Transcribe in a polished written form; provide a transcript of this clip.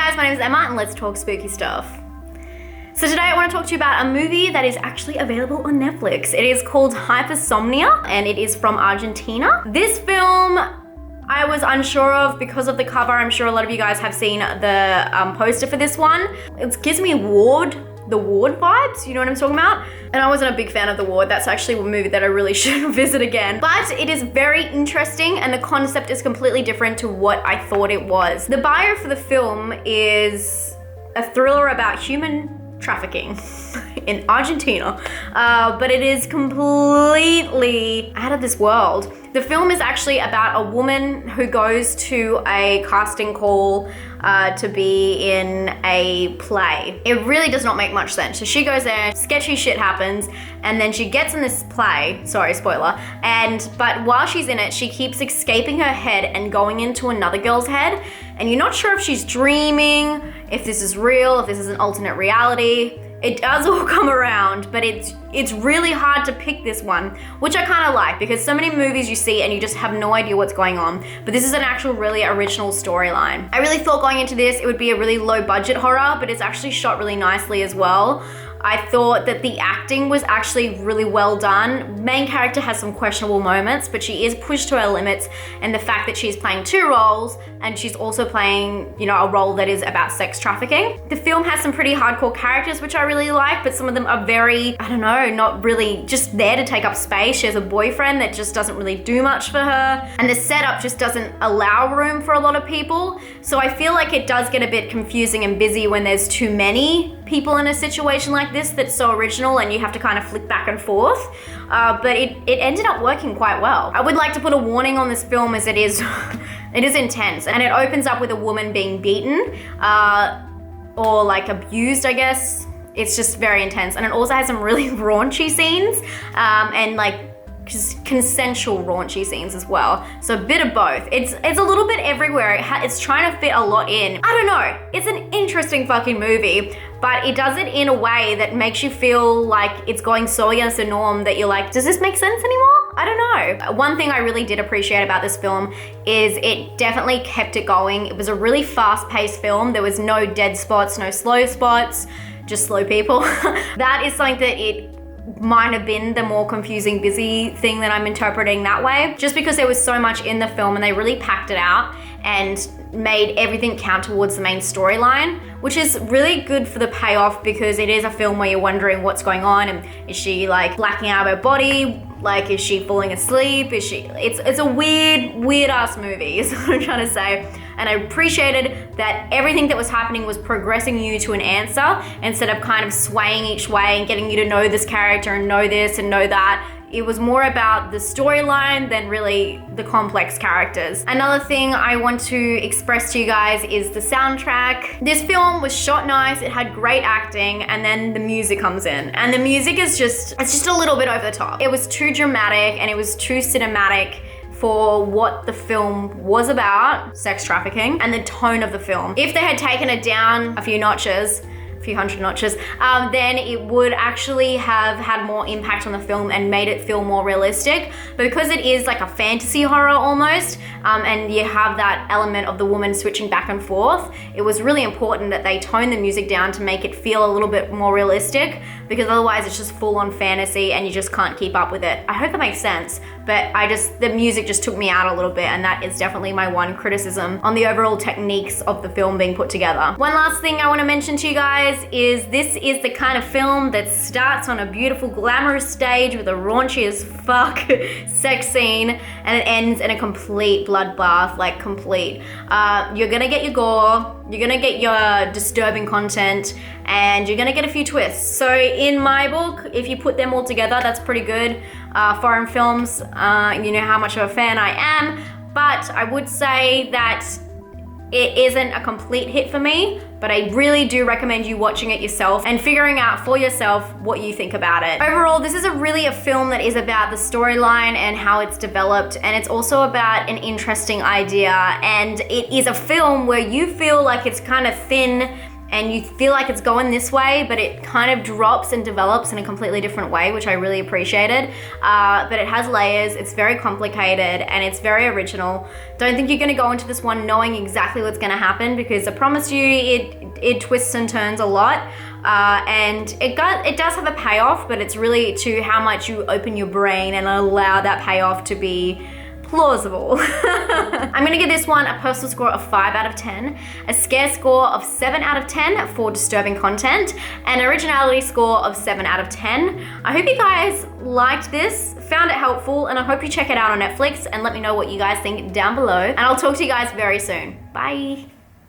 guys, my name is Emma and let's talk spooky stuff. So today I want to talk to you about a movie that is actually available on Netflix. It is called Hypersomnia and it is from Argentina. This film I was unsure of because of the cover. I'm sure a lot of you guys have seen the poster for this one. It gives me the Ward vibes, you know what I'm talking about? And I wasn't a big fan of The Ward. That's actually a movie that I really should visit again. But it is very interesting and the concept is completely different to what I thought it was. The bio for the film is a thriller about human trafficking in Argentina, but it is completely out of this world. The film is actually about a woman who goes to a casting call to be in a play. It really does not make much sense. So she goes there, sketchy shit happens, and then she gets in this play, sorry, spoiler, but while she's in it, she keeps escaping her head and going into another girl's head, and you're not sure if she's dreaming, if this is real, if this is an alternate reality. It does all come around, but it's really hard to pick this one, which I kind of like because so many movies you see and you just have no idea what's going on, but this is an actual really original storyline. I really thought going into this it would be a really low budget horror, but it's actually shot really nicely as well. I thought that the acting was actually really well done. Main character has some questionable moments, but she is pushed to her limits, and the fact that she's playing two roles and she's also playing, you know, a role that is about sex trafficking. The film has some pretty hardcore characters, which I really like, but some of them are very, I don't know, not really just there to take up space. She has a boyfriend that just doesn't really do much for her, and the setup just doesn't allow room for a lot of people. So I feel like it does get a bit confusing and busy when there's too many people in a situation like this that's so original and you have to kind of flick back and forth. But it ended up working quite well. I would like to put a warning on this film as it is it is intense, and it opens up with a woman being beaten or like abused, I guess. It's just very intense, and it also has some really raunchy scenes and like consensual raunchy scenes as well. So a bit of both. It's a little bit everywhere. It's trying to fit a lot in. I don't know. It's an interesting fucking movie, but it does it in a way that makes you feel like it's going so against the norm that you're like, does this make sense anymore? I don't know. One thing I really did appreciate about this film is it definitely kept it going. It was a really fast-paced film. There was no dead spots, no slow spots, just slow people. That is something that it might have been the more confusing, busy thing that I'm interpreting that way, just because there was so much in the film and they really packed it out and made everything count towards the main storyline, which is really good for the payoff because it is a film where you're wondering what's going on, and is she like blacking out her body? Like, is she falling asleep? It's a weird ass movie is what I'm trying to say. And I appreciated that everything that was happening was progressing you to an answer instead of kind of swaying each way and getting you to know this character and know this and know that. It was more about the storyline than really the complex characters. Another thing I want to express to you guys is the soundtrack. This film was shot nice, it had great acting, and then the music comes in. And the music is it's just a little bit over the top. It was too dramatic and it was too cinematic for what the film was about, sex trafficking, and the tone of the film. If they had taken it down a few hundred notches, then it would actually have had more impact on the film and made it feel more realistic. But because it is like a fantasy horror almost, and you have that element of the woman switching back and forth, it was really important that they tone the music down to make it feel a little bit more realistic, because otherwise it's just full on fantasy and you just can't keep up with it. I hope that makes sense, but the music just took me out a little bit, and that is definitely my one criticism on the overall techniques of the film being put together. One last thing I want to mention to you guys is this is the kind of film that starts on a beautiful glamorous stage with a raunchy as fuck sex scene, and it ends in a complete bloodbath, like complete. You're gonna get your gore, you're gonna get your disturbing content, and you're gonna get a few twists. So in my book, if you put them all together, that's pretty good. Foreign films, you know how much of a fan I am, but I would say that it isn't a complete hit for me, but I really do recommend you watching it yourself and figuring out for yourself what you think about it. Overall, this is really a film that is about the storyline and how it's developed, and it's also about an interesting idea, and it is a film where you feel like it's kind of thin and you feel like it's going this way, but it kind of drops and develops in a completely different way, which I really appreciated. But it has layers, it's very complicated, and it's very original. Don't think you're gonna go into this one knowing exactly what's gonna happen, because I promise you it twists and turns a lot. And it does have a payoff, but it's really to how much you open your brain and allow that payoff to be plausible. I'm gonna give this one a personal score of 5 out of 10, a scare score of 7 out of 10 for disturbing content, and an originality score of 7 out of 10. I hope you guys liked this, found it helpful, and I hope you check it out on Netflix and let me know what you guys think down below. And I'll talk to you guys very soon. Bye.